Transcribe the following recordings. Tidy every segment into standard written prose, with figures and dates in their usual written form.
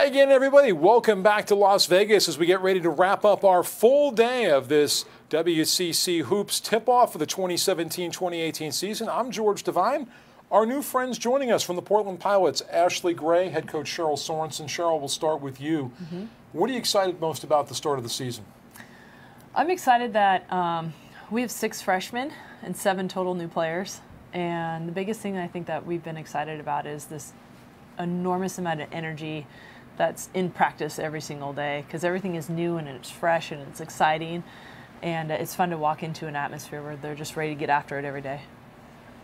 Again, everybody, welcome back to Las Vegas as we get ready to wrap up our full day of this WCC Hoops tip-off for the 2017-2018 season. I'm George Devine. Our new friends joining us from the Portland Pilots, Ashley Gray, head coach Cheryl Sorensen. Cheryl, we'll start with you. What are you excited most about the start of the season? I'm excited that we have 6 freshmen and 7 total new players. And the biggest thing I think that we've been excited about is this enormous amount of energy that's in practice every single day, because everything is new and it's fresh and it's exciting, and it's fun to walk into an atmosphere where they're just ready to get after it every day.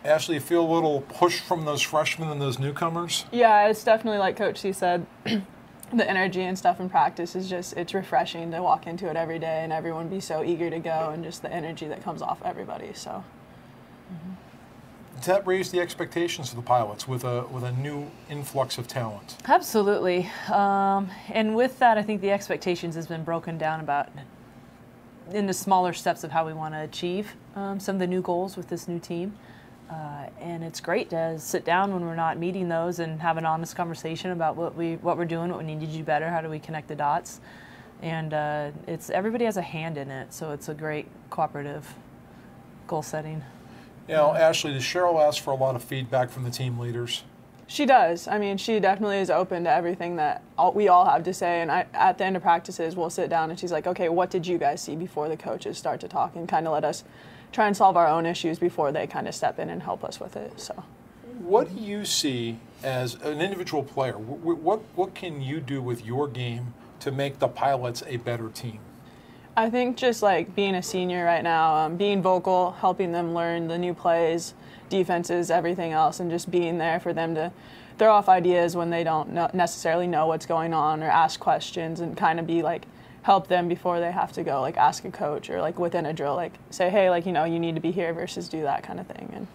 Ashley, you feel a little push from those freshmen and those newcomers? Yeah, it's definitely like Coach C said, the energy and stuff in practice is just, it's refreshing to walk into it every day and everyone be so eager to go, and just the energy that comes off everybody. So. Does that raise the expectations of the Pilots with a new influx of talent? Absolutely. And with that, I think the expectations has been broken down about into smaller steps of how we want to achieve some of the new goals with this new team. And it's great to sit down when we're not meeting those and have an honest conversation about what we're doing, what we need to do better, how do we connect the dots. And everybody has a hand in it, so it's a great cooperative goal setting. You know, Ashley, does Cheryl ask for a lot of feedback from the team leaders? She does. I mean, she definitely is open to everything that we all have to say. And at the end of practices, we'll sit down and she's like, okay, what did you guys see before the coaches start to talk, and kind of let us try and solve our own issues before they kind of step in and help us with it. So, what do you see as an individual player? What can you do with your game to make the Pilots a better team? I think just like being a senior right now, being vocal, helping them learn the new plays, defenses, everything else, and just being there for them to throw off ideas when they don't necessarily know what's going on, or ask questions, and kind of be like, help them before they have to go, like ask a coach, or like within a drill, like say, hey, like, you know, you need to be here versus do that kind of thing. And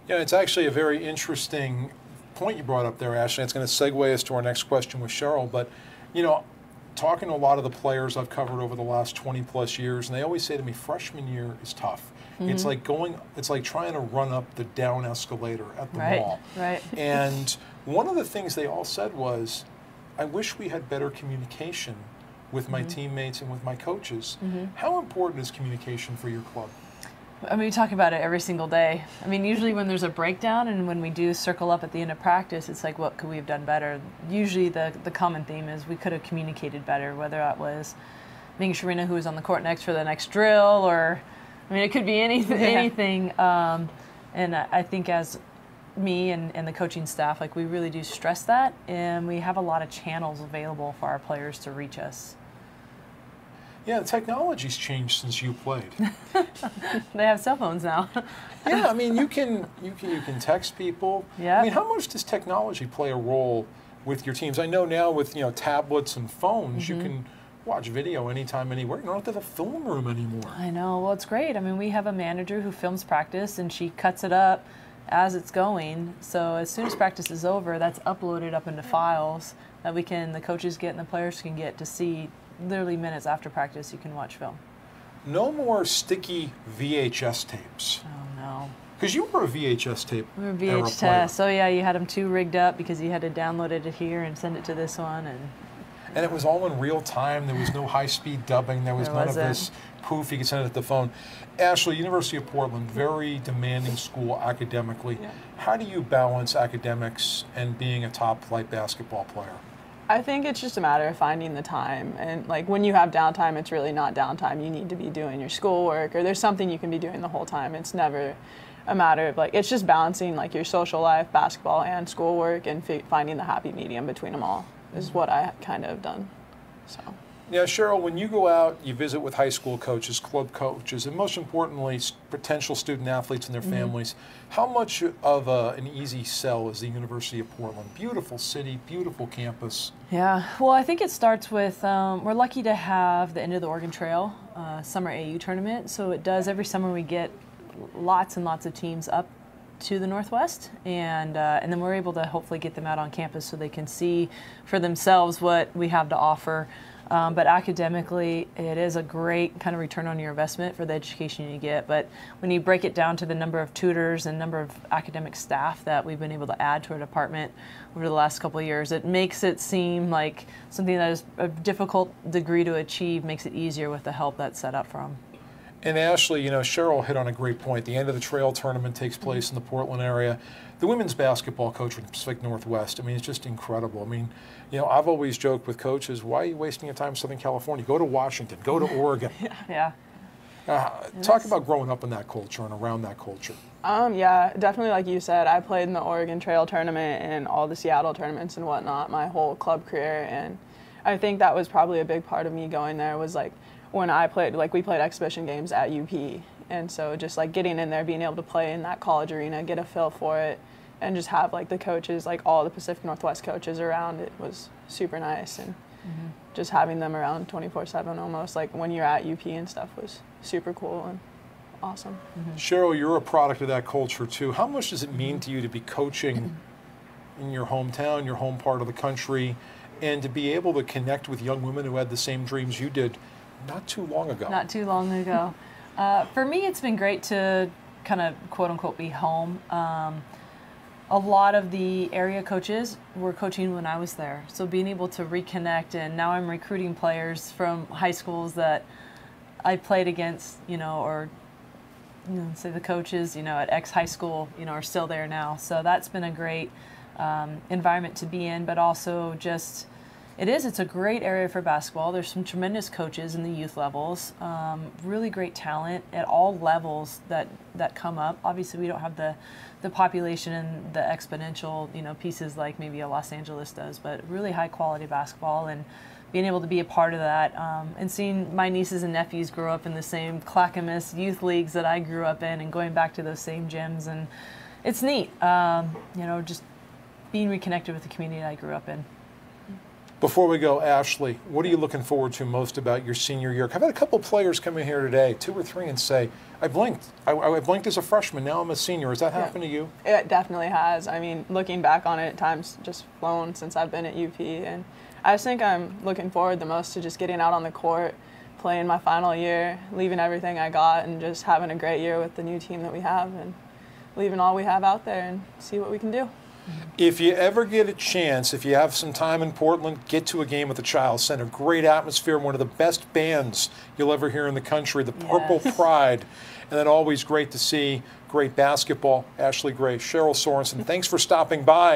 yeah, it's actually a very interesting point you brought up there, Ashley. It's going to segue us to our next question with Cheryl, but you know, talking to a lot of the players I've covered over the last 20 plus years, and they always say to me, freshman year is tough. It's like trying to run up the down escalator at the mall. Right. And one of the things they all said was, I wish we had better communication with my teammates and with my coaches. How important is communication for your club? I mean, we talk about it every single day. I mean, usually when there's a breakdown and when we do circle up at the end of practice, it's like, what could we have done better? Usually the common theme is we could have communicated better, whether that was making sure we know who was on the court next for the next drill, or, I mean, it could be anything. And I think as me and the coaching staff, like, we really do stress that, and we have a lot of channels available for our players to reach us. Yeah, the technology's changed since you played. They have cell phones now. Yeah, I mean, you can text people. Yeah. I mean, how much does technology play a role with your teams? I know now with, you know, tablets and phones, you can watch video anytime, anywhere. You don't have to have a film room anymore. I know. Well, it's great. I mean, we have a manager who films practice, and she cuts it up as it's going. So as soon as practice is over, that's uploaded up into files that the coaches get and the players can get to see. Literally minutes after practice, you can watch film. No more sticky VHS tapes. Oh, no. Because you were a VHS tape. We were VHS. So, yeah, you had them 2 rigged up because you had to download it here and send it to this one. And it was all in real time. There was no high-speed dubbing. There was none of this poof. You could send it to the phone. Ashley, University of Portland, very demanding school academically. Yeah. How do you balance academics and being a top-flight basketball player? I think it's just a matter of finding the time. And like when you have downtime, it's really not downtime. You need to be doing your schoolwork, or there's something you can be doing the whole time. It's never a matter of like, it's just balancing like your social life, basketball, and schoolwork, and finding the happy medium between them all is what I kind of have done. So. Now, Cheryl, when you go out, you visit with high school coaches, club coaches, and most importantly, potential student athletes and their families. How much of an easy sell is the University of Portland? Beautiful city, beautiful campus. Yeah, well, I think it starts with, we're lucky to have the End of the Oregon Trail Summer AU tournament. So it does, every summer we get lots and lots of teams up to the Northwest, and then we're able to hopefully get them out on campus so they can see for themselves what we have to offer. But academically, it is a great kind of return on your investment for the education you get. But when you break it down to the number of tutors and number of academic staff that we've been able to add to our department over the last couple of years, it makes it seem like something that is a difficult degree to achieve makes it easier with the help that's set up for them. And Ashley, you know, Cheryl hit on a great point. The end of the trail tournament takes place in the Portland area. The women's basketball coach from the Pacific Northwest, I mean, it's just incredible. I mean, you know, I've always joked with coaches, why are you wasting your time in Southern California? Go to Washington, go to Oregon. Yeah. Talk about growing up in that culture and around that culture. Yeah, definitely like you said, I played in the Oregon Trail tournament and all the Seattle tournaments and whatnot my whole club career, and I think that was probably a big part of me going there was like when I played, like we played exhibition games at UP, and so just like getting in there, being able to play in that college arena, get a feel for it, and just have like the coaches, like all the Pacific Northwest coaches around, it was super nice, and just having them around 24/7 almost, like when you're at UP and stuff, was super cool and awesome. Cheryl, you're a product of that culture too. How much does it mean to you to be coaching in your hometown, your home part of the country, and to be able to connect with young women who had the same dreams you did not too long ago? Not too long ago. For me, it's been great to kind of quote unquote be home. A lot of the area coaches were coaching when I was there. So being able to reconnect, and now I'm recruiting players from high schools that I played against, you know, or say the coaches, you know, at X high school, you know, are still there now. So that's been a great environment to be in, but also just, it's a great area for basketball. There's some tremendous coaches in the youth levels, really great talent at all levels that come up. Obviously, we don't have the population and the exponential, you know, pieces like maybe a Los Angeles does, but really high quality basketball, and being able to be a part of that, and seeing my nieces and nephews grow up in the same Clackamas youth leagues that I grew up in, and going back to those same gyms, and it's neat, you know, just being reconnected with the community I grew up in. Before we go, Ashley, what are you looking forward to most about your senior year? I've had a couple players come in here today, 2 or 3, and say, I blinked. I blinked as a freshman, now I'm a senior. Has that happened to you? It definitely has. I mean, looking back on it, time's just flown since I've been at UP, and I just think I'm looking forward the most to just getting out on the court, playing my final year, leaving everything I got, and just having a great year with the new team that we have, and leaving all we have out there and see what we can do. If you ever get a chance, if you have some time in Portland, get to a game with the Child Center. Great atmosphere, one of the best bands you'll ever hear in the country, the Purple Pride. And then always great to see great basketball. Ashley Gray, Cheryl Sorensen, thanks for stopping by.